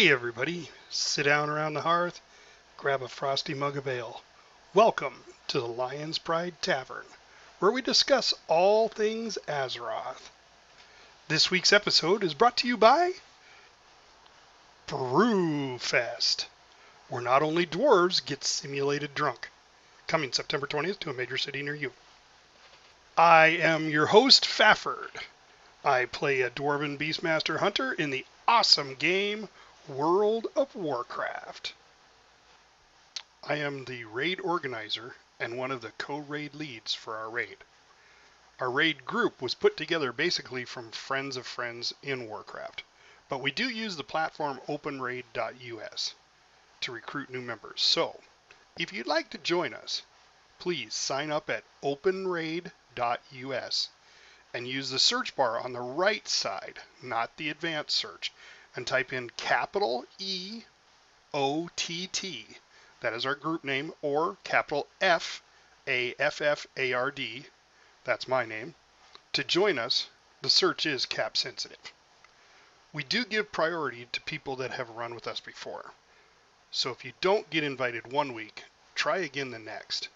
Hey everybody, sit down around the hearth, grab a frosty mug of ale. Welcome to the Lion's Pride Tavern, where we discuss all things Azeroth. This week's episode is brought to you by Brewfest, where not only dwarves get simulated drunk. Coming September 20th to a major city near you. I am your host, Fafford. I play a Dwarven Beastmaster Hunter in the awesome game World of Warcraft. I am the raid organizer and one of the co-raid leads for our raid. Our raid group was put together basically from friends of friends in Warcraft, but we do use the platform openraid.us to recruit new members. So, if you'd like to join us, please sign up at openraid.us and use the search bar on the right side, not the advanced search, and type in capital EOTT, that is our group name, or capital FAFFARD, that's my name. To join us, the search is cap sensitive. We do give priority to people that have run with us before. So if you don't get invited one week, try again the next.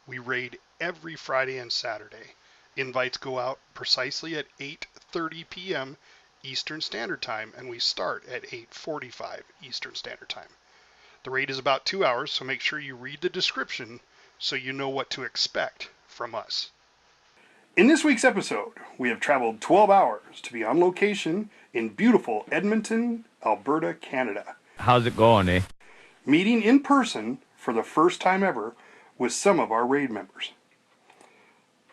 We raid every Friday and Saturday. Invites go out precisely at 8:30 p.m. Eastern Standard Time, and we start at 8:45 Eastern Standard Time. The raid is about 2 hours, so make sure you read the description so you know what to expect from us. In this week's episode, we have traveled 12 hours to be on location in beautiful Edmonton, Alberta, Canada. How's it going, eh? Meeting in person for the first time ever with some of our raid members.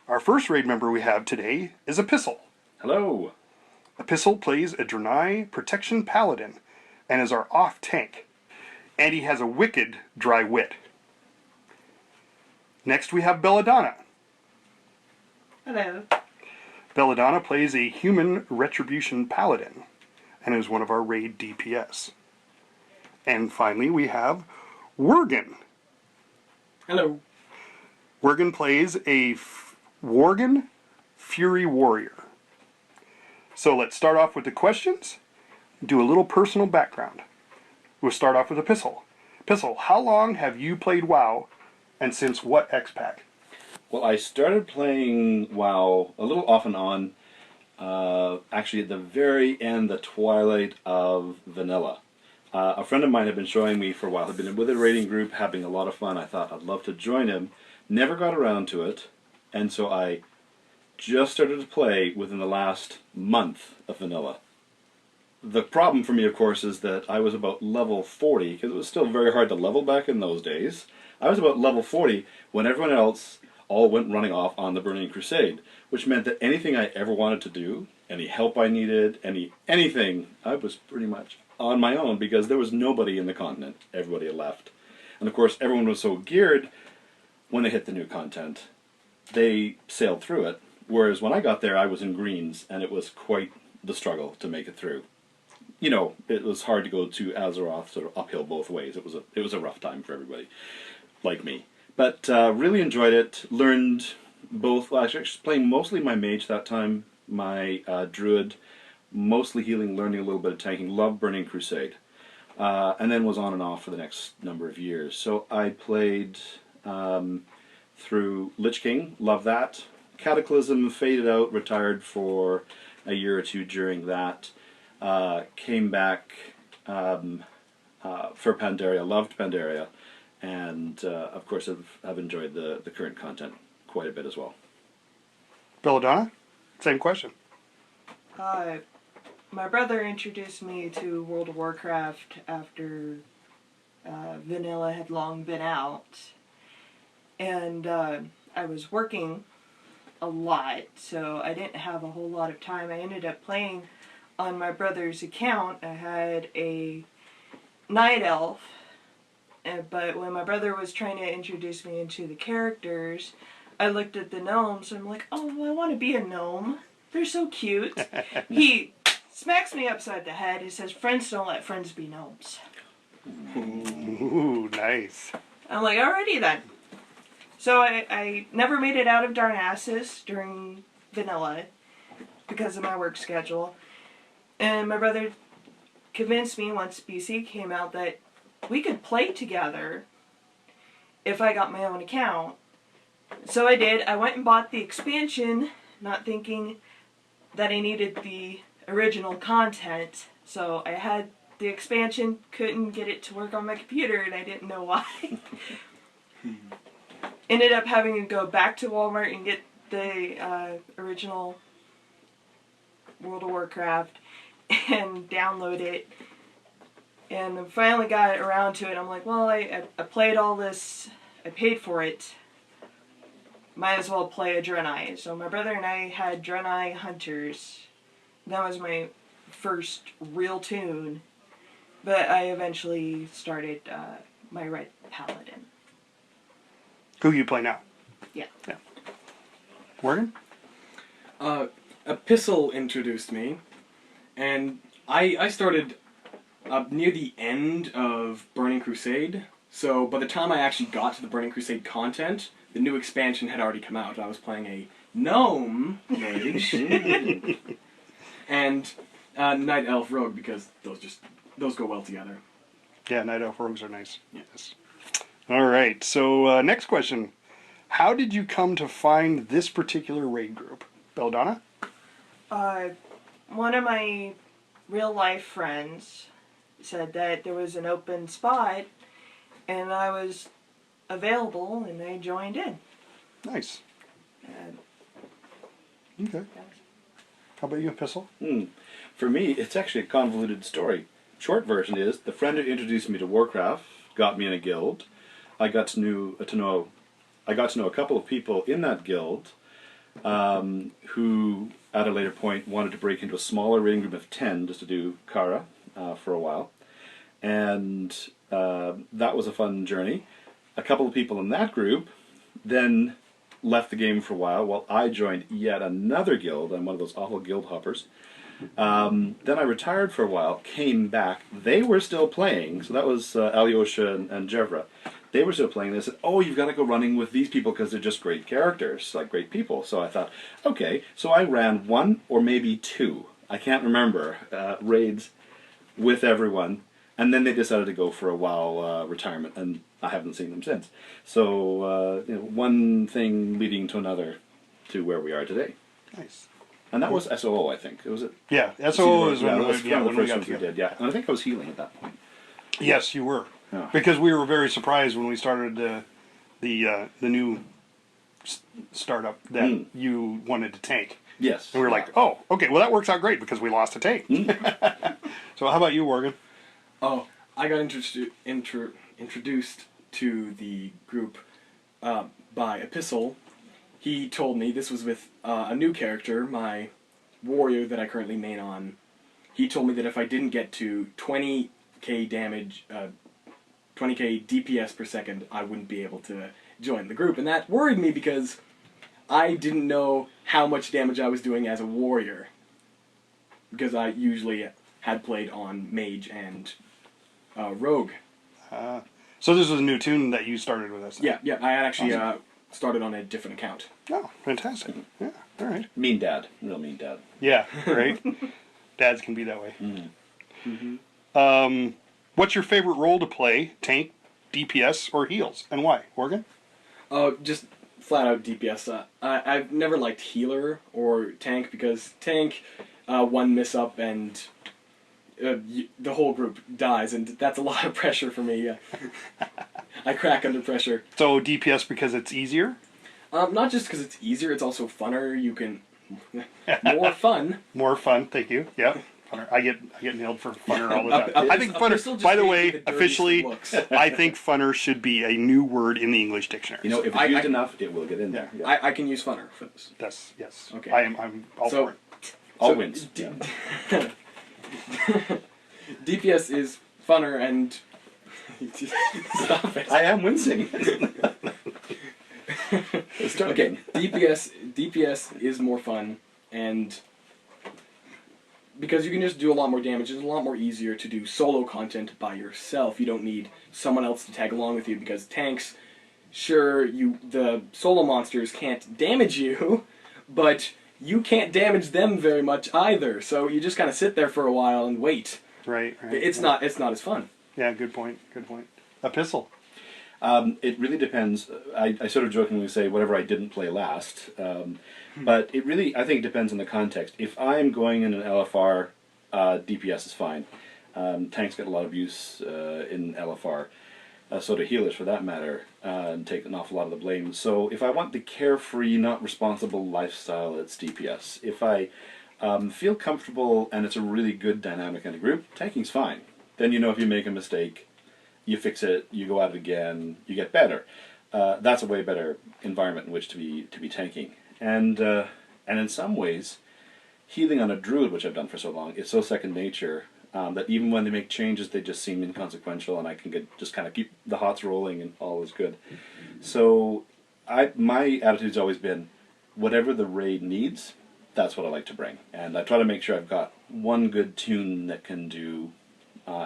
Our first raid member we have today is Epistle. Hello. Epistle plays a Draenei Protection Paladin and is our off tank. And he has a wicked dry wit. Next we have Belladonna. Hello. Belladonna plays a human Retribution Paladin and is one of our raid DPS. And finally we have Worgen. Hello. Worgen plays a Worgen Fury Warrior. So let's start off with the questions, do a little personal background. We'll start off with Epistle. Epistle, how long have you played WoW, and since what X-Pack? Well, I started playing WoW a little off and on, actually at the very end, the twilight of Vanilla. A friend of mine had been showing me for a while, had been with a raiding group, having a lot of fun. I thought I'd love to join him. Never got around to it, and so I just started to play within the last month of Vanilla. The problem for me, of course, is that I was about level 40, because it was still very hard to level back in those days. I was about level 40 when everyone else all went running off on the Burning Crusade, which meant that anything I ever wanted to do, any help I needed, anything, I was pretty much on my own, because there was nobody in the continent. Everybody had left. And of course, everyone was so geared, when they hit the new content, they sailed through it. Whereas when I got there, I was in greens, and it was quite the struggle to make it through. You know, it was hard to go to Azeroth sort of uphill both ways. It was a rough time for everybody, like me. But really enjoyed it. Learned both. Well, actually, playing mostly my mage that time, my druid, mostly healing, learning a little bit of tanking. Loved Burning Crusade, and then was on and off for the next number of years. So I played through Lich King. Loved that. Cataclysm, faded out, retired for a year or two during that. Came back for Pandaria, loved Pandaria, and of course I've enjoyed the current content quite a bit as well. Belladonna, same question. My brother introduced me to World of Warcraft after Vanilla had long been out, and I was working a lot, so I didn't have a whole lot of time. I ended up playing on my brother's account. I had a night elf, but when my brother was trying to introduce me into the characters, I looked at the gnomes and I'm like, oh, I want to be a gnome. They're so cute. He smacks me upside the head. He says, friends don't let friends be gnomes. Ooh, nice. I'm like, alrighty then. So I never made it out of Darnassus during Vanilla because of my work schedule. And my brother convinced me once BC came out that we could play together if I got my own account. So I did. I went and bought the expansion, not thinking that I needed the original content. So I had the expansion, couldn't get it to work on my computer, and I didn't know why. Ended up having to go back to Walmart and get the original World of Warcraft and download it. And I finally got around to it. I'm like, well, I played all this, I paid for it. Might as well play a Draenei. So my brother and I had Draenei Hunters. That was my first real tune. But I eventually started my Red Paladin. Who you play now? Yeah. Yeah. Morgan? Epistle introduced me, and I started near the end of Burning Crusade. So by the time I actually got to the Burning Crusade content, the new expansion had already come out. I was playing a gnome mage and Night Elf Rogue, because those go well together. Yeah, Night Elf Rogues are nice. Yes. All right, so next question. How did you come to find this particular raid group? Belladonna? One of my real life friends said that there was an open spot and I was available and I joined in. Nice. And Okay. How about you, Epistle? For me, it's actually a convoluted story. Short version is, the friend who introduced me to Warcraft got me in a guild. I got to know a couple of people in that guild who, at a later point, wanted to break into a smaller raiding group of 10 just to do Kara for a while. And that was a fun journey. A couple of people in that group then left the game for a while I joined yet another guild. I'm one of those awful guild hoppers. Then I retired for a while, came back. They were still playing, so that was Alyosha and Jevra. They were still playing. They said, oh, you've got to go running with these people because they're just great characters, like great people. So I thought, okay. So I ran one or maybe two, I can't remember, raids with everyone. And then they decided to go for a while retirement, and I haven't seen them since. So one thing leading to another to where we are today. Nice. And that was SOO, I think. Was it? Yeah, SOO is one when of the we first got ones we together. did, yeah. And I think I was healing at that point. Yes, you were. Yeah. Because we were very surprised when we started the new startup that you wanted to tank. Yes. And we were like, oh, okay, well that works out great because we lost a tank. So how about you, Morgan? Oh, I got introduced to the group by Epistle. He told me, this was with a new character, my warrior that I currently main on. He told me that if I didn't get to 20k damage, 20k DPS per second, I wouldn't be able to join the group. And that worried me because I didn't know how much damage I was doing as a warrior. Because I usually had played on mage and rogue. So this was a new tune that you started with us. Yeah, I had actually started on a different account. Oh, fantastic. Yeah, all right. Mean dad. Real mean dad. Yeah, right? Dads can be that way. What's your favorite role to play? Tank, DPS, or heals? And why? Morgan? Oh, just flat out DPS. I've never liked healer or tank because tank, one miss up and the whole group dies, and that's a lot of pressure for me. I crack under pressure. So DPS because it's easier? Not just because it's easier, it's also funner. You can... more fun. More fun, thank you. Yeah. Funner. I get nailed for funner all the time. I think funner, by the way, officially, I think funner should be a new word in the English dictionary. You know, if it's used enough, it will get in there. Yeah. I can use funner for this. That's, yes. Okay. I'm all for it. All wins. DPS is funner and... Stop it. I am wincing. Okay, DPS is more fun, and because you can just do a lot more damage, it's a lot more easier to do solo content by yourself. You don't need someone else to tag along with you, because tanks, sure, the solo monsters can't damage you, but you can't damage them very much either, so you just kind of sit there for a while and wait Right. It's not as fun. Yeah, good point. Good point. Epistle. It really depends. I sort of jokingly say whatever I didn't play last, but it really, I think, depends on the context. If I'm going in an LFR, DPS is fine. Tanks get a lot of use in LFR, so do healers for that matter, and take an awful lot of the blame. So if I want the carefree, not responsible lifestyle, it's DPS. If I feel comfortable and it's a really good dynamic in a group, tanking's fine. Then you know if you make a mistake, you fix it, you go at it again, you get better. That's a way better environment in which to be tanking. And in some ways, healing on a druid, which I've done for so long, is so second nature that even when they make changes, they just seem inconsequential, and I can just kind of keep the hots rolling, and all is good. So my attitude's always been, whatever the raid needs, that's what I like to bring. And I try to make sure I've got one good tune that can do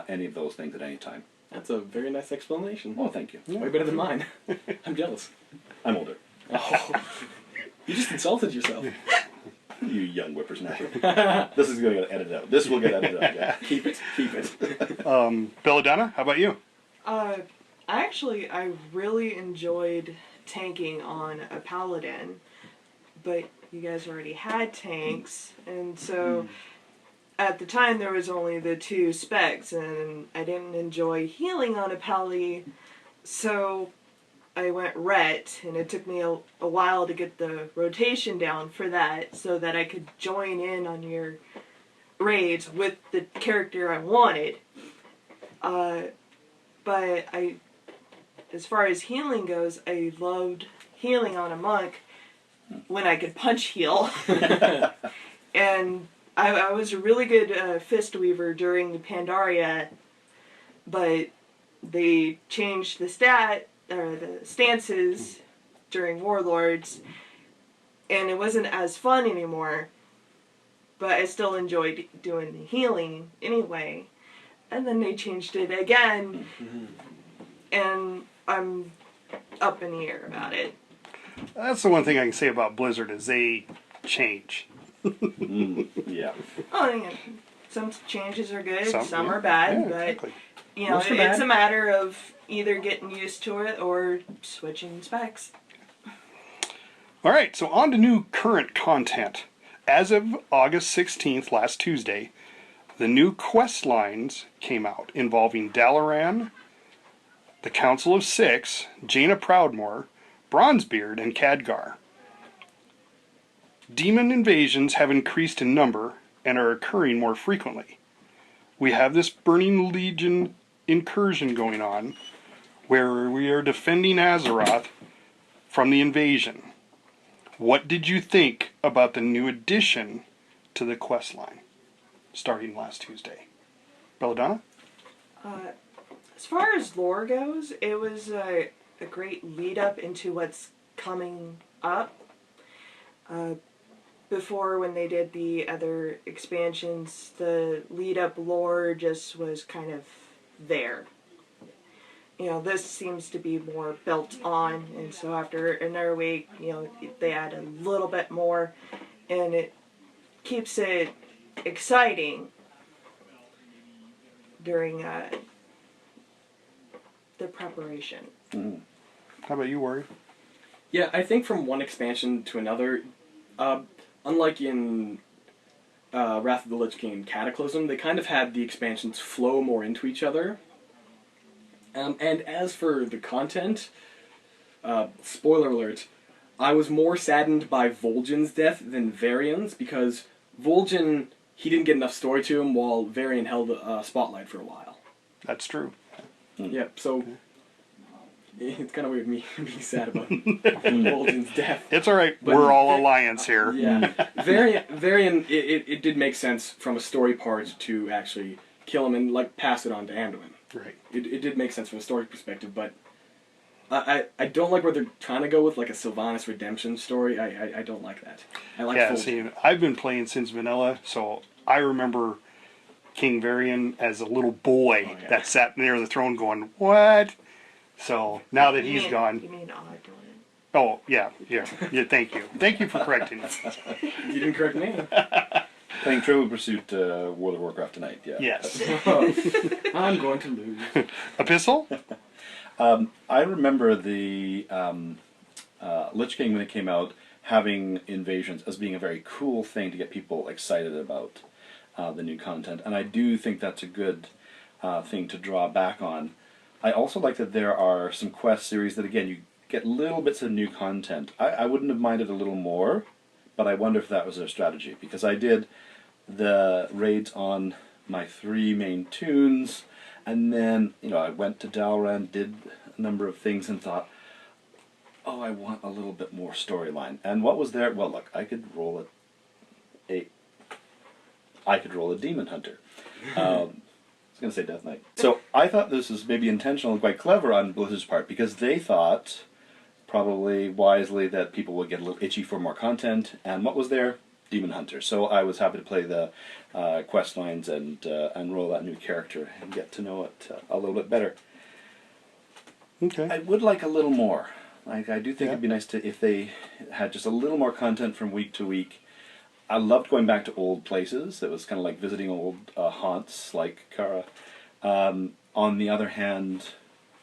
any of those things at any time. That's a very nice explanation. Oh, thank you. Way better than mine. I'm jealous. I'm older. Oh, you just insulted yourself. You young whippersnapper. This is going to get edited out. This will get edited out, yeah. Keep it. Belladonna, how about you? I really enjoyed tanking on a paladin, but you guys already had tanks, and so at the time there was only the 2 specs, and I didn't enjoy healing on a pally, so I went ret, and it took me a while to get the rotation down for that, so that I could join in on your raids with the character I wanted. But as far as healing goes, I loved healing on a monk when I could punch heal. And I was a really good fist weaver during the Pandaria, but they changed the stances during Warlords, and it wasn't as fun anymore, but I still enjoyed doing the healing anyway. And then they changed it again, and I'm up in the air about it. That's the one thing I can say about Blizzard is they change. Yeah. Oh, yeah. Some changes are good, Some are bad, yeah, but exactly. you know, Most are it's bad. a matter of either getting used to it or switching specs. All right, so on to new current content. As of August 16th, last Tuesday, the new quest lines came out involving Dalaran, the Council of Six, Jaina Proudmoore, Bronzebeard, and Khadgar. Demon invasions have increased in number and are occurring more frequently. We have this Burning Legion incursion going on, where we are defending Azeroth from the invasion. What did you think about the new addition to the quest line, starting last Tuesday? Belladonna? As far as lore goes, it was a great lead up into what's coming up. Before, when they did the other expansions, the lead up lore just was kind of there. You know, this seems to be more built on, and so after another week, you know, they add a little bit more, and it keeps it exciting during the preparation. How about you, Warrior? Yeah, I think from one expansion to another, unlike in Wrath of the Lich King and Cataclysm, they kind of had the expansions flow more into each other. And as for the content, spoiler alert, I was more saddened by Vol'jin's death than Varian's, because Vol'jin, he didn't get enough story to him, while Varian held a spotlight for a while. That's true. Yep, so it's kind of weird me being sad about Vol'jin's death. It's all right. But We're all alliance here. Yeah, Varian, it did make sense from a story part to actually kill him and like pass it on to Anduin. Right. It did make sense from a story perspective, but I don't like where they're trying to go with like a Sylvanas redemption story. I don't like that. I like Yeah, Vol'jin. see, I've been playing since vanilla, so I remember King Varian as a little boy that sat near the throne going, what? So now that he's gone. You mean Adonis? Oh, yeah, thank you. Thank you for correcting me. You didn't correct me. Playing Trivial Pursuit World of Warcraft tonight, yeah. Yes. I'm going to lose. Epistle? I remember the Lich King, when it came out, having invasions as being a very cool thing to get people excited about the new content. And I do think that's a good thing to draw back on. I also like that there are some quest series that, again, you get little bits of new content. I wouldn't have minded a little more, but I wonder if that was their strategy. Because I did the raids on my 3 main tunes, and then, I went to Dalran, did a number of things, and thought, oh, I want a little bit more storyline. And what was there? Well, look, I could roll a Demon Hunter. I was going to say Death Knight. So I thought this was maybe intentional and quite clever on Blizzard's part, because they thought, probably wisely, that people would get a little itchy for more content. And what was there? Demon Hunter. So I was happy to play the quest lines and roll that new character and get to know it a little bit better. Okay. I would like a little more. I do think it'd be nice if they had just a little more content from week to week. I loved going back to old places. It was kind of like visiting old haunts like Kara. On the other hand,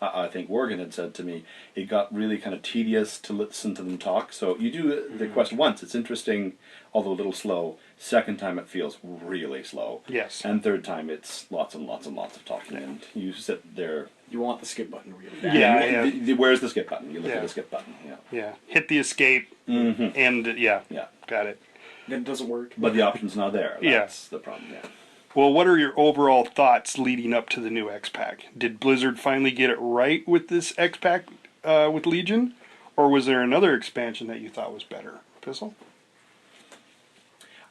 I think Worgen had said to me, it got really kind of tedious to listen to them talk. So you do the quest once, it's interesting, although a little slow. Second time it feels really slow. Yes. And third time it's lots and lots and lots of talking, and you sit there. You want the skip button really bad. Yeah. Where's the skip button? You look at the skip button. Yeah. Yeah. Hit the escape, and Yeah. got it. Then it doesn't work. But the option's not there. That's the problem. Yeah. Well, what are your overall thoughts leading up to the new X-Pack? Did Blizzard finally get it right with this X-Pack with Legion? Or was there another expansion that you thought was better? Pistol?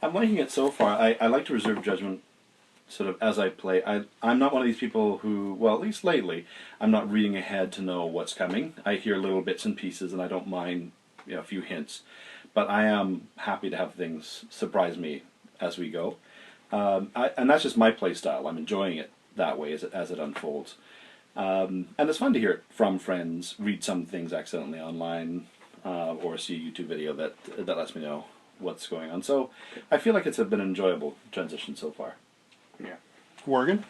I'm liking it so far. I like to reserve judgment sort of as I play. I'm not one of these people who, well, at least lately, I'm not reading ahead to know what's coming. I hear little bits and pieces, and I don't mind a few hints. But I am happy to have things surprise me as we go. And that's just my play style. I'm enjoying it that way as it unfolds. And it's fun to hear it from friends, read some things accidentally online, or see a YouTube video that lets me know what's going on. So I feel like it's been an enjoyable transition so far. Yeah. Worgen?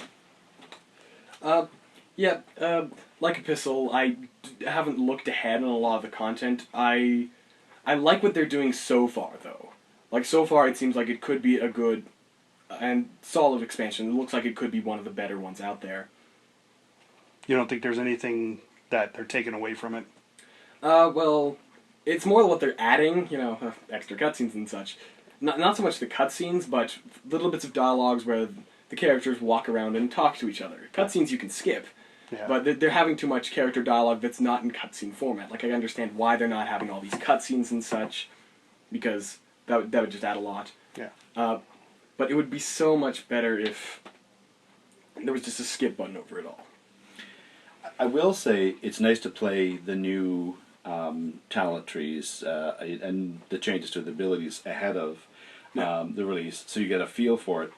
Like Epistle, I haven't looked ahead on a lot of the content. I like what they're doing so far, though. Like, so far it seems like it could be a good and solid expansion. It looks like it could be one of the better ones out there. You don't think there's anything that they're taking away from it? Well, it's more what they're adding, extra cutscenes and such. Not so much the cutscenes, but little bits of dialogues where the characters walk around and talk to each other. Cutscenes you can skip, but they're having too much character dialogue that's not in cutscene format. Like, I understand why they're not having all these cutscenes and such, because that would just add a lot. Yeah. But it would be so much better if there was just a skip button over it all. I will say it's nice to play the new talent trees and the changes to the abilities ahead of the release, so you get a feel for it.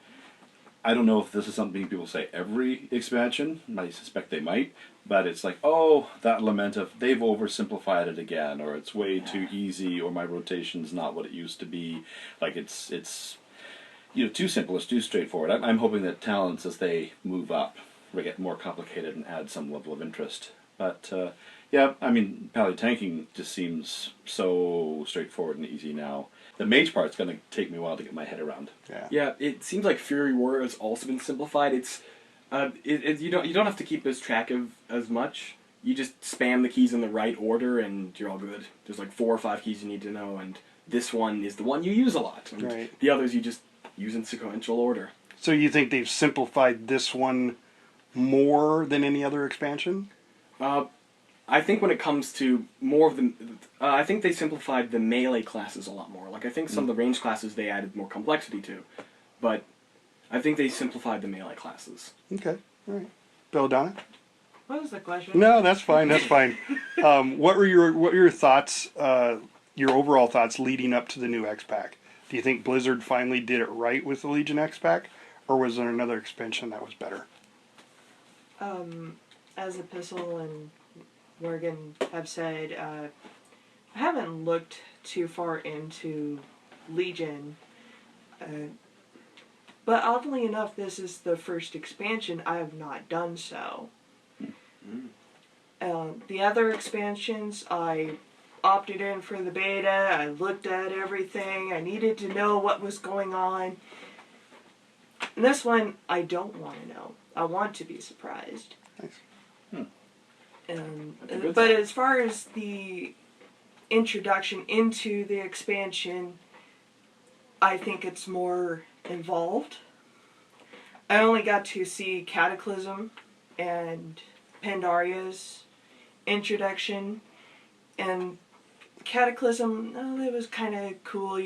I don't know if this is something people say every expansion. I suspect they might, but it's like, oh, that lament of they've oversimplified it again, or it's way too easy, or my rotation's not what it used to be. Like it's too simple, it's too straightforward. I'm hoping that talents, as they move up, will get more complicated and add some level of interest. But pally tanking just seems so straightforward and easy now. The mage part's going to take me a while to get my head around. Yeah, it seems like Fury War has also been simplified. It's you don't have to keep as track of as much. You just spam the keys in the right order and you're all good. There's like 4 or 5 keys you need to know, and this one is the one you use a lot. And the others you just use in sequential order. So you think they've simplified this one more than any other expansion? I think when it comes to more of the... I think they simplified the melee classes a lot more. Like, I think some of the range classes they added more complexity to. But I think they simplified the melee classes. Okay, all right. Bill, Donna? What was the question? No, that's fine, that's fine. What were your thoughts, your overall thoughts leading up to the new X-Pack? Do you think Blizzard finally did it right with the Legion X-Pack? Or was there another expansion that was better? As Epistle and Morgan have said, I haven't looked too far into Legion. But oddly enough, this is the first expansion I have not done so. The other expansions, I opted in for the beta, I looked at everything, I needed to know what was going on. And this one, I don't want to know. I want to be surprised. Nice. But as far as the introduction into the expansion, I think it's more involved. I only got to see Cataclysm and Pandaria's introduction, and Cataclysm, it was kind of cool.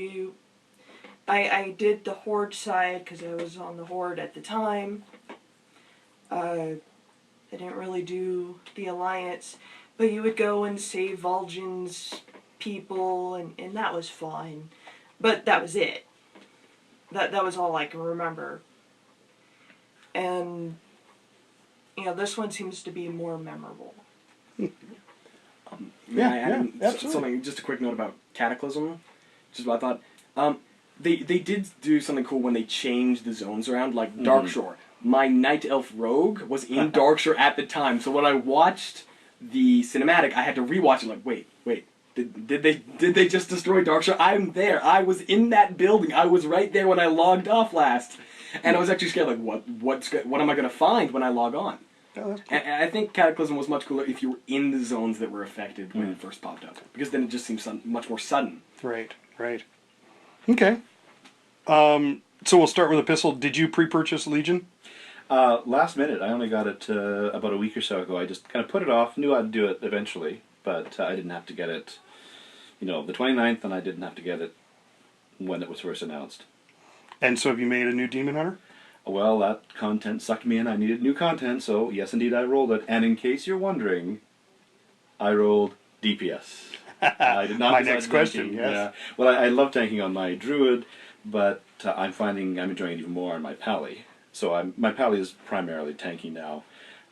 I did the Horde side because I was on the Horde at the time. I didn't really do the Alliance, but you would go and save Vol'jin's people, and that was fun. But that was it. That was all I can remember. And, this one seems to be more memorable. Absolutely. Something, just a quick note about Cataclysm, just what I thought. They did do something cool when they changed the zones around, like Darkshore. My Night Elf Rogue was in Darkshore at the time, so when I watched the cinematic, I had to rewatch it. Like, wait, did they just destroy Darkshore? I'm there. I was in that building. I was right there when I logged off last, and I was actually scared. Like, what am I going to find when I log on? Oh, and I think Cataclysm was much cooler if you were in the zones that were affected when it first popped up, because then it just seems much more sudden. Right. Okay. So we'll start with Epistle. Did you pre-purchase Legion? Last minute. I only got it about a week or so ago. I just kind of put it off. Knew I'd do it eventually, but I didn't have to get it, the 29th, and I didn't have to get it when it was first announced. And so have you made a new Demon Hunter? Well, that content sucked me in. I needed new content, so yes, indeed, I rolled it. And in case you're wondering, I rolled DPS. I did not. My next question, yes. Yeah. Well, I love tanking on my Druid, but I'm finding I'm enjoying it even more on my Pally. So my Pally is primarily tanky now.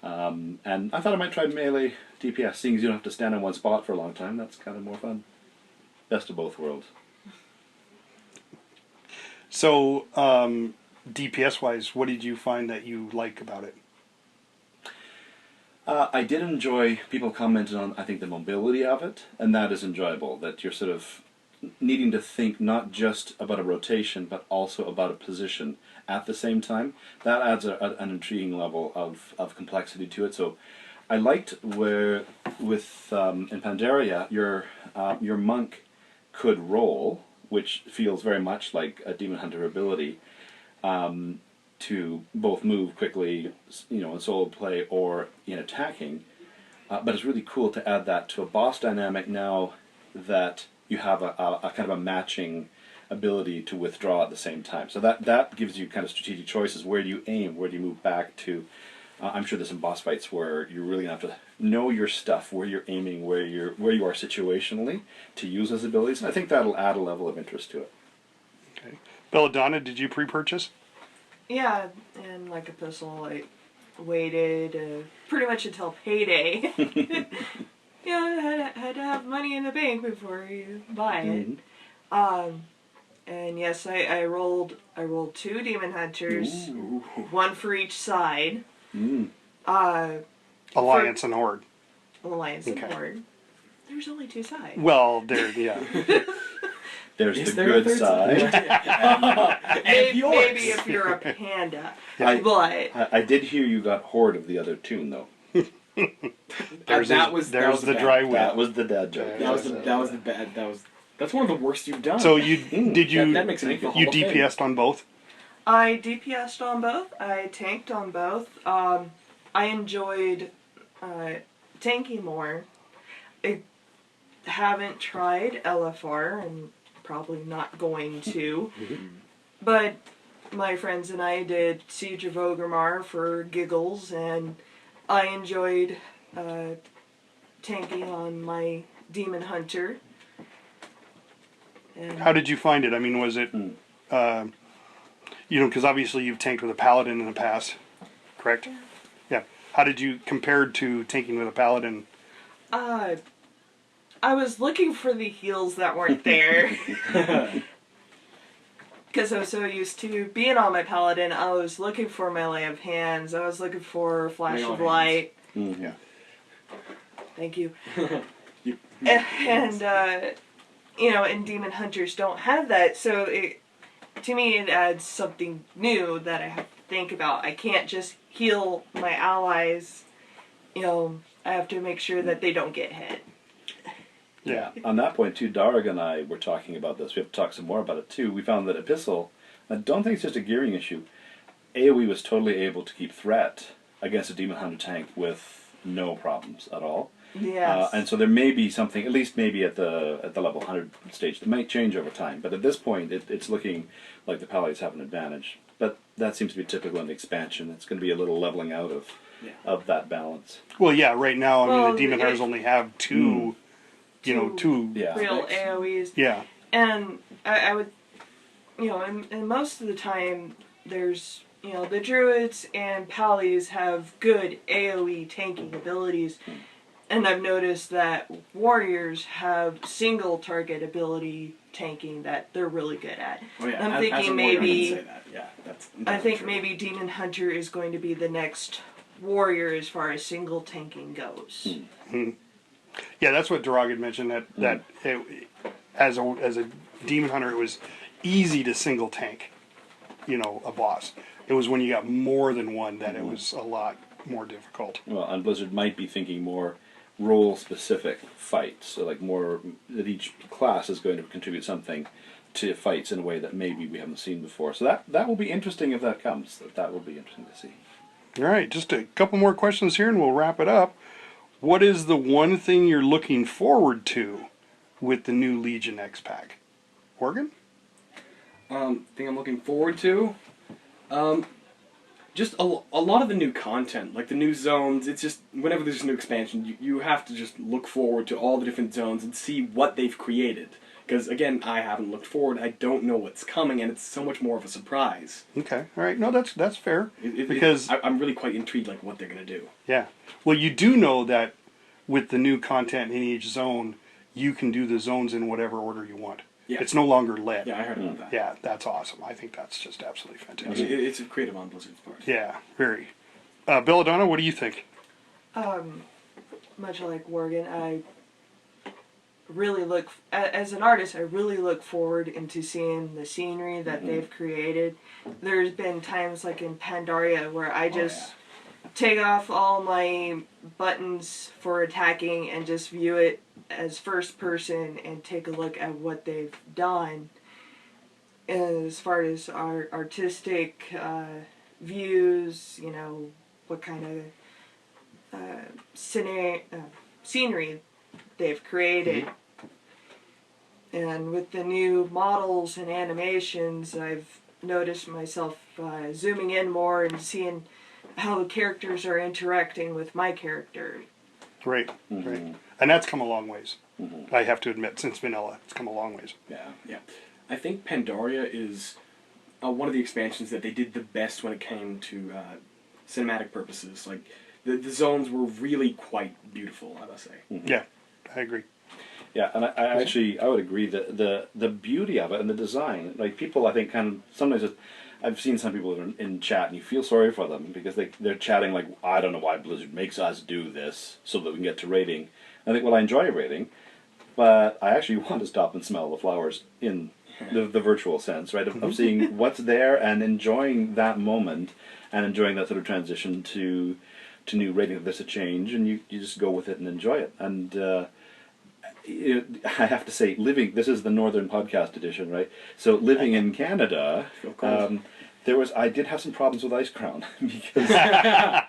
And I thought I might try melee DPS, seeing as you don't have to stand in one spot for a long time. That's kind of more fun. Best of both worlds. So, DPS-wise, what did you find that you like about it? I did enjoy, people commented on, I think, the mobility of it, and that is enjoyable, that you're sort of needing to think not just about a rotation, but also about a position at the same time. That adds an intriguing level of complexity to it. So I liked where, with in Pandaria, your monk could roll, which feels very much like a Demon Hunter ability, to both move quickly, in solo play or in attacking. But it's really cool to add that to a boss dynamic now that you have a kind of a matching ability to withdraw at the same time. So that gives you kind of strategic choices. Where do you aim? Where do you move back to? I'm sure there's some boss fights where you're really going to have to know your stuff, where you're aiming, where you are situationally to use those abilities. And I think that'll add a level of interest to it. Okay. Belladonna, did you pre-purchase? Yeah, and like Epistle, I waited pretty much until payday. Had to have money in the bank before you buy it. And yes, I rolled 2 Demon Hunters, Ooh. one for each side. Alliance and Horde. Alliance and Horde. There's only 2 sides. Well, yeah. There's Is the there a good third side. Maybe if you're a panda. But I did hear you got Horde of the other tune, though. There's the dry whip. That was the dad joke. That's one of the worst you've done. So that makes it you DPS'd on both? I DPS'd on both. I tanked on both. I enjoyed tanking more. I haven't tried LFR and probably not going to. But my friends and I did Siege of Orgrimmar for giggles, and I enjoyed tanking on my Demon Hunter. And How did you find it? I mean, was it, because obviously you've tanked with a Paladin in the past, correct? Yeah. How did you compare to tanking with a Paladin? I was looking for the heals that weren't there. because I was so used to being on my paladin, I was looking for my lay of hands. I was looking for flash Lay on of hands. light. Yeah. Thank you. You- And and demon hunters don't have that, so to me it adds something new that I have to think about. I can't just heal my allies. I have to make sure that they don't get hit. Yeah. On that point too, Darg and I were talking about this. We have to talk some more about it too. We found that Epistle, I don't think it's just a gearing issue. AoE was totally able to keep threat against a demon hunter tank with no problems at all. Yes. And so there may be something, at least maybe at the level 100 stage, that might change over time. But at this point, it's looking like the Paladins have an advantage. But that seems to be typical in the expansion. It's going to be a little leveling out of that balance. Well, yeah. Right now, I mean, Well, the demon hunters only have two. Two. Yeah. real AoEs. Yeah. And I would, and most of the time, there's, the druids and pallies have good AoE tanking abilities. And I've noticed that warriors have single target ability tanking that they're really good at. Oh yeah, I'm as thinking a warrior, maybe- I can say that. Yeah, that's I think true. maybe Demon Hunter is going to be the next warrior as far as single tanking goes. Yeah, that's what Durag had mentioned. That as a demon hunter, it was easy to single tank, a boss. It was when you got more than one that it was a lot more difficult. Well, and Blizzard might be thinking more role-specific fights. So like more that each class is going to contribute something to fights in a way that maybe we haven't seen before. So that will be interesting if that comes. That will be interesting to see. All right, just a couple more questions here, and we'll wrap it up. What is the one thing you're looking forward to with the new Legion X pack? Morgan? Thing I'm looking forward to, just a lot of the new content, like the new zones. It's just whenever there's a new expansion, you have to just look forward to all the different zones and see what they've created. Because again, I haven't looked forward. I don't know what's coming, and it's so much more of a surprise. Okay, all right. No, that's fair. Because I'm really quite intrigued, like what they're gonna do. yeah, well, you do know that with the new content in each zone, you can do the zones in whatever order you want. Yeah. It's no longer led. Yeah, I heard about that. Yeah, that's awesome. I think that's just absolutely I mean, fantastic. it's creative on Blizzard's part. Yeah, very. Belladonna, what do you think? Much like Morgan, I really look, as an artist, I really look forward into seeing the scenery that they've created. There's been times like in Pandaria where I just take off all my buttons for attacking and just view it as first person and take a look at what they've done. And as far as our artistic views, what kind of scenery they've created. And with the new models and animations, I've noticed myself zooming in more and seeing how the characters are interacting with my character. Right, right. And that's come a long ways. I have to admit, since Vanilla, it's come a long ways. Yeah. I think Pandaria is one of the expansions that they did the best when it came to cinematic purposes. Like, the zones were really quite beautiful, I must say. Yeah, I agree. Yeah, and I would agree that the beauty of it and the design, like people I think kind of sometimes I've seen some people in chat and you feel sorry for them because they're chatting like, I don't know why Blizzard makes us do this so that we can get to raiding. I think, well, I enjoy raiding, but I actually want to stop and smell the flowers in the virtual sense, right? Of seeing what's there and enjoying that moment and enjoying that sort of transition to new raiding. There's a change and you just go with it and enjoy it. And I have to say, this is the Northern Podcast edition, right? So living in Canada, I did have some problems with Icecrown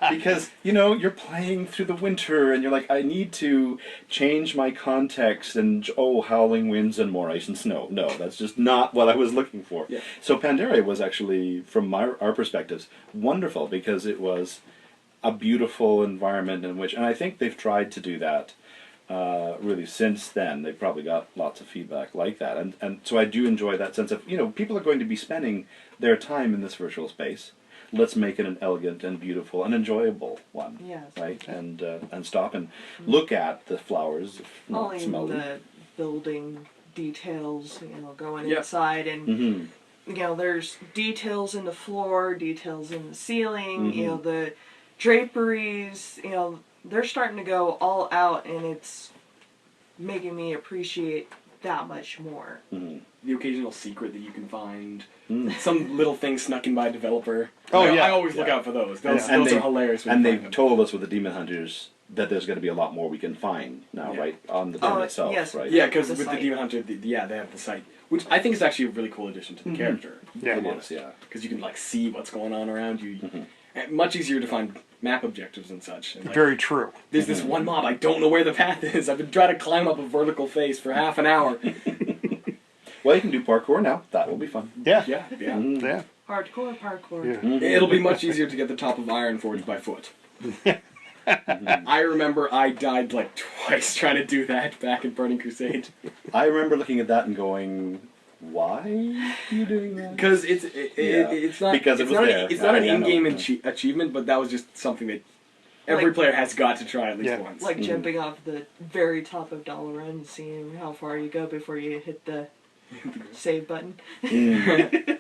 because you're playing through the winter and you're like, I need to change my context and howling winds and more ice and snow. No, that's just not what I was looking for. Yeah. So Pandaria was actually, from our perspectives, wonderful because it was a beautiful environment in which, and I think they've tried to do that. Really, since then, they've probably got lots of feedback like that. And so I do enjoy that sense of, people are going to be spending their time in this virtual space. Let's make it an elegant and beautiful and enjoyable one. Yes. Right? And stop and look at the flowers, Only smell them. the building details, going inside and you know, there's details in the floor, details in the ceiling, you know, Mm-hmm. the draperies, you know, they're starting to go all out, and it's making me appreciate that much more. Mm-hmm. The occasional secret that you can find, Mm. some little thing snuck in by a developer. Oh, I, yeah. I always look Yeah. out for those. Those, And those they- are hilarious. When And you they've find them. told us with the Demon Hunters that there's going to be a lot more we can find now, Yeah. right? On the den Oh, itself, yes. right? Yeah, because The with the site. Demon Hunter, yeah, they have the site, which I think is actually a really cool addition to the character. Yeah. It is, yeah. Because you can like see what's going on around you. Mhm. And much easier to find map objectives and such. And, like, Very true. there's this one mob, I don't know where the path is. I've been trying to climb up a vertical face for half an hour. Well, you can do parkour now. That will be fun. Yeah. Yeah, yeah. Mm. Yeah. Hardcore parkour. Yeah. Mhm. It'll be much easier to get the top of Ironforge by foot. I remember I died like twice trying to do that back in Burning Crusade. I remember looking at that and going, "Why are you doing that?" Because it's Yeah. it's not Because it it's was not there. it's not an I know. in-game achievement, but that was just something that every Like- player has got to try at least Yeah. once. Like jumping off the very top of Dalaran and seeing how far you go before you hit the save button. Mm.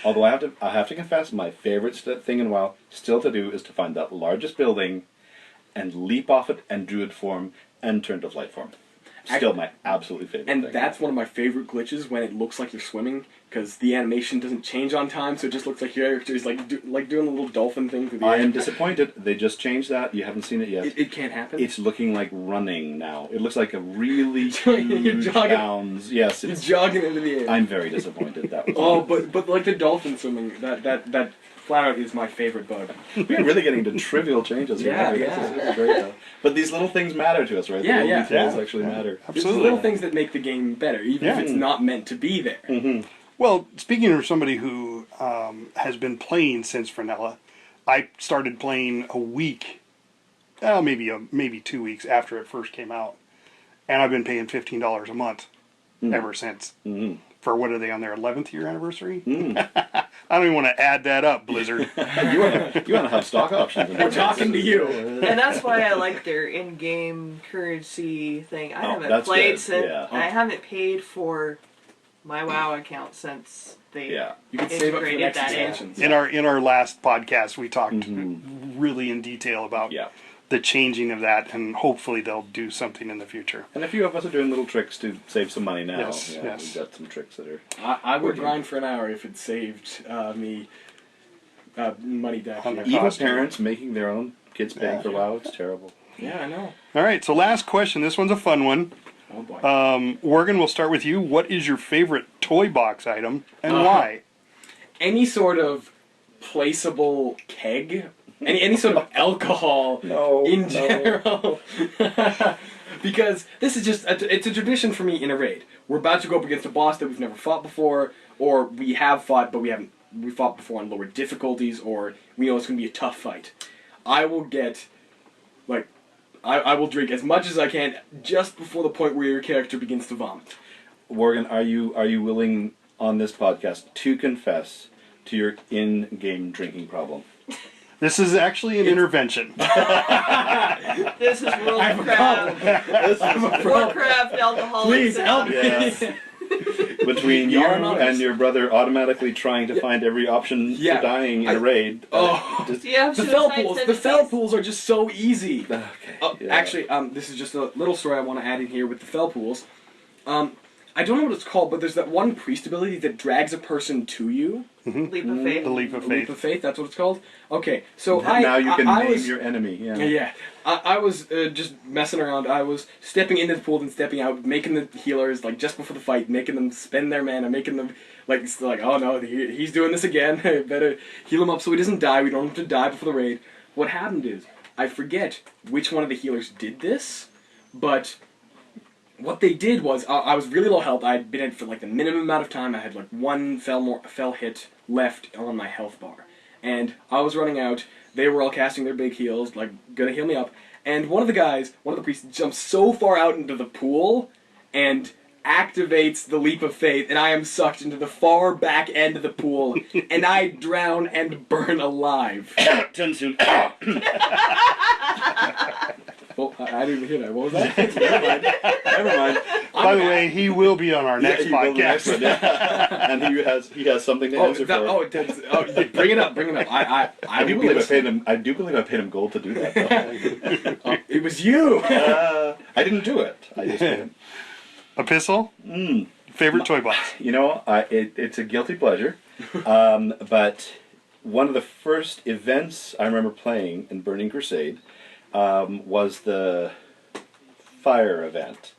Although I have to confess, my favorite thing in WoW still to do is to find that largest building, and leap off it and druid form and turn to flight form. Still my absolutely favorite And thing. that's one of my favorite glitches when it looks like you're swimming, because the animation doesn't change on time, so it just looks like your character is like doing a little dolphin thing through the I air. am disappointed. They just changed that. You haven't seen it yet. It can't happen. It's looking like running now. It looks like a really You're huge jogging. bounds. Yes, You're it's. jogging into the air. I'm very disappointed. That was. Oh, but like the dolphin swimming, that flat out is my favorite bug. We're really getting to trivial changes here. Yeah, This yeah. is great though. But these little things matter to us, right? Yeah, the little yeah. details Yeah. actually matter. It's the Absolutely. little things that make the game better, even Yeah. if it's not meant to be there. Mm-hmm. Well, speaking of somebody who has been playing since Vanilla, I started playing a week, maybe 2 weeks after it first came out, and I've been paying $15 a month ever since. Mm-hmm. For what are they on their 11th year anniversary? Mm. I don't even want to add that up, Blizzard. You want to have stock options. We're talking to you. And that's why I like their in-game currency thing. I Oh, haven't that's played good, since yeah. I haven't paid for my WoW account since they Yeah. You can save up for the integrated next that in. expansions. In our last podcast, we talked Mhm. really in detail about Yeah. the changing of that, and hopefully they'll do something in the future. And a few of us are doing little tricks to save some money now. Yes, Yeah, yes. We've got some tricks that are. I would Working. grind for an hour if it saved me money back On here. the Even cost. parents making their own kids paying Yeah. for WoW, it's terrible. Yeah, I know. All right, so last question. This one's a fun one. Oh boy. Morgan, we'll start with you. What is your favorite toy box item, and Uh-huh. why? Any sort of placeable keg, any sort of alcohol No, in no. general. Because this is just it's a tradition for me in a raid. We're about to go up against a boss that we've never fought before, or we have fought but we fought before on lower difficulties, or we know it's going to be a tough fight. I will get I will drink as much as I can just before the point where your character begins to vomit. Morgan, are you willing on this podcast to confess to your in-game drinking problem? This is actually an intervention. This is Warcraft. Warcraft alcoholics. Please help me. Yes. Between you You're anonymous. and your brother automatically trying to find every option Yeah. for dying in a raid. Oh. Just- Do you have The fell suicide pools. The tendencies? fell pools are just so easy. okay. yeah. Actually, this is just a little story I want to add in here with the fell pools. I don't know what it's called, but there's that one priest ability that drags a person to you. Leap of faith. The leap of Leap faith. of faith. That's what it's called. Okay, so now you can I name was, your enemy. Yeah. Yeah, I was just messing around. I was stepping into the pool and stepping out, making the healers like just before the fight, making them spend their mana, making them like oh no, he's doing this again. Better heal him up so he doesn't die. We don't have to die before the raid. What happened is I forget which one of the healers did this, but what they did was I was really low health. I'd been in for like the minimum amount of time. I had like one fell hit left on my health bar, and I was running out. They were all casting their big heals, like gonna heal me up. And one of the priests jumps so far out into the pool and activates the leap of faith, and I am sucked into the far back end of the pool, and I drown and burn alive. Too soon. Well, I didn't even hear that. What was that? Never mind. By the way, he will be on our next he will be next podcast. one, yeah. And he has something to answer for. Bring it up. I do believe I paid him gold to do that. Though. It was you. I didn't do it. I just did. Epistle? Favorite toy box? You know, it's a guilty pleasure. But one of the first events I remember playing in Burning Crusade was the fire event,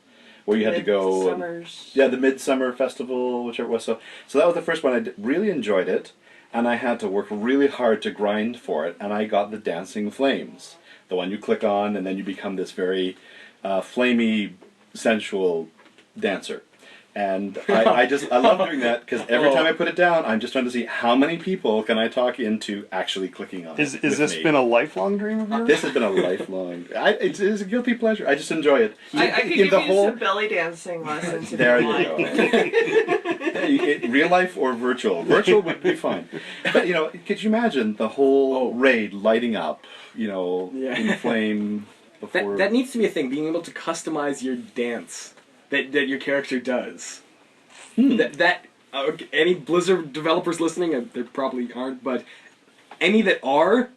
where you had to go. The Midsummer Festival, whichever it was. So that was the first one. I really enjoyed it, and I had to work really hard to grind for it, and I got the Dancing Flames, the one you click on, and then you become this very flamey, sensual dancer. And I love doing that, because every time I put it down, I'm just trying to see how many people can I talk into actually clicking on it. Is this been a lifelong dream of yours? This has been a lifelong. It is a guilty pleasure. I just enjoy it. I could give you some belly dancing lessons if There you you go. Real life or virtual? Virtual would be fine. But could you imagine the whole raid lighting up? In flame before. That needs to be a thing. Being able to customize your dance. That your character does. Any Blizzard developers listening, there probably aren't, but any that are,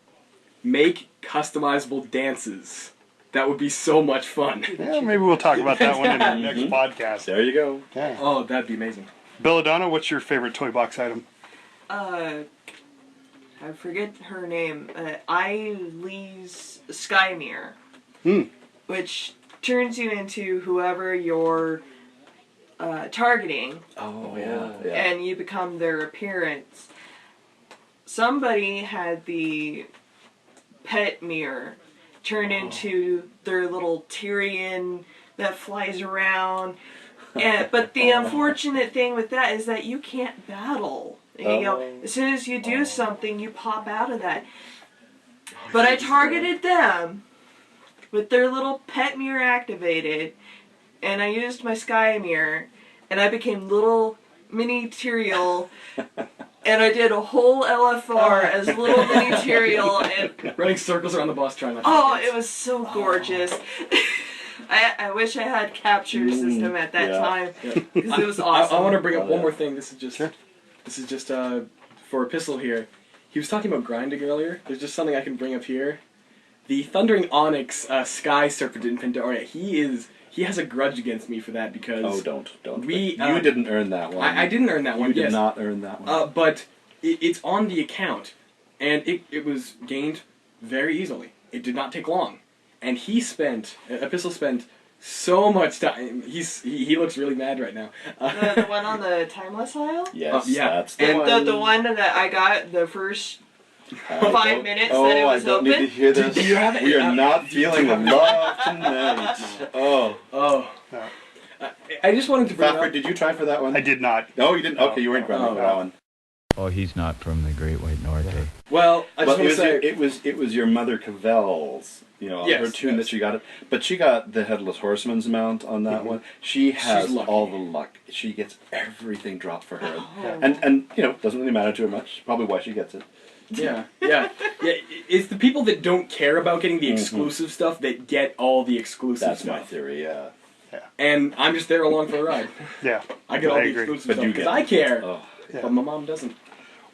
make customizable dances. That would be so much fun. Yeah, maybe we'll talk about that one in our next podcast. There you go. Yeah. Oh, that'd be amazing. Belladonna, what's your favorite toy box item? I forget her name. Eilee's Skymere. Which turns you into whoever you're targeting. Oh, yeah. And you become their appearance. Somebody had the pet mirror turn into their little Tyrion that flies around. But the unfortunate thing with that is that you can't battle. As soon as you do something, you pop out of that. But I targeted them with their little pet mirror activated, and I used my sky mirror, and I became little mini Tyrael, and I did a whole LFR as little mini Tyrael, and running circles around the boss trying not to it was so gorgeous. I wish I had capture system at that time, because it was awesome. I want to bring up one more thing. This is just for Epistle here. He was talking about grinding earlier. There's just something I can bring up here. The Thundering Onyx Sky Serpent in Pandoria, he has a grudge against me for that, because... Oh, don't. You didn't earn that one. I didn't earn that one, You did not earn that one. But it's on the account, and it was gained very easily. It did not take long. And Epistle spent so much time. He looks really mad right now. The one on the Timeless Isle? Yes, that's the one. The one that I got the first 5 minutes that it was I don't open. need to hear this. Do you have it? We are not feeling the love tonight. Oh. I just wanted to bring Fafford, up... did you try for that one? I did not. No, you didn't? Okay, you weren't grinding for that one. Oh, he's not from the Great White North, eh? Well, I just want to say... It was your mother Cavell's, her tune that she got it. But she got the Headless Horseman's mount on that one. She has all the luck. She gets everything dropped for her. And doesn't really matter to her much. Probably why she gets it. Yeah. It's the people that don't care about getting the exclusive stuff that get all the exclusive stuff. stuff. That's my theory, yeah. And I'm just there along for the ride. Yeah. I get all the agree. exclusive stuff because I care. But my mom doesn't.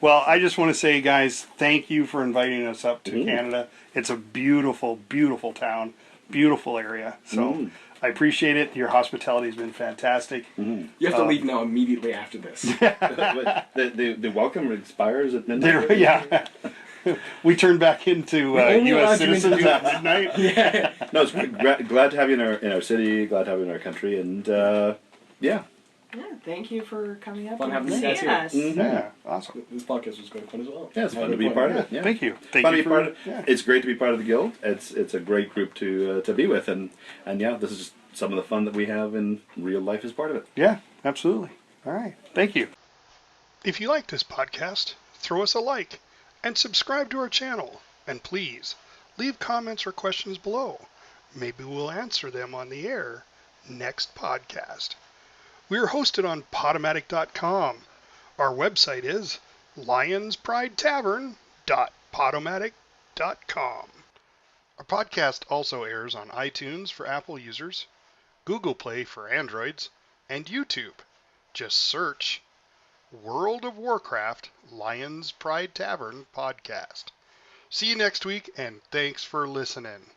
Well, I just want to say, guys, thank you for inviting us up to Canada. It's a beautiful, beautiful town, beautiful area. So I appreciate it. Your hospitality has been fantastic. You have to leave now immediately after this. The welcome expires at midnight. Yeah. We turned back into U.S. citizens at midnight. Yeah. No, it's glad to have you in our city. Glad to have you in our country, and Yeah, thank you for coming up Fun and having you guys seeing here. us. Yeah, awesome. This podcast was great fun as well. Yeah, it's fun to be part of it. Yeah. Thank you. Fun to be part of it. It's great to be part of the guild. It's a great group to be with, and this is just some of the fun that we have in real life as part of it. Yeah, absolutely. All right. Thank you. If you like this podcast, throw us a like and subscribe to our channel. And please, leave comments or questions below. Maybe we'll answer them on the air next podcast. We are hosted on Podomatic.com. Our website is lionspridetavern.podomatic.com. Our podcast also airs on iTunes for Apple users, Google Play for Androids, and YouTube. Just search World of Warcraft Lion's Pride Tavern podcast. See you next week, and thanks for listening.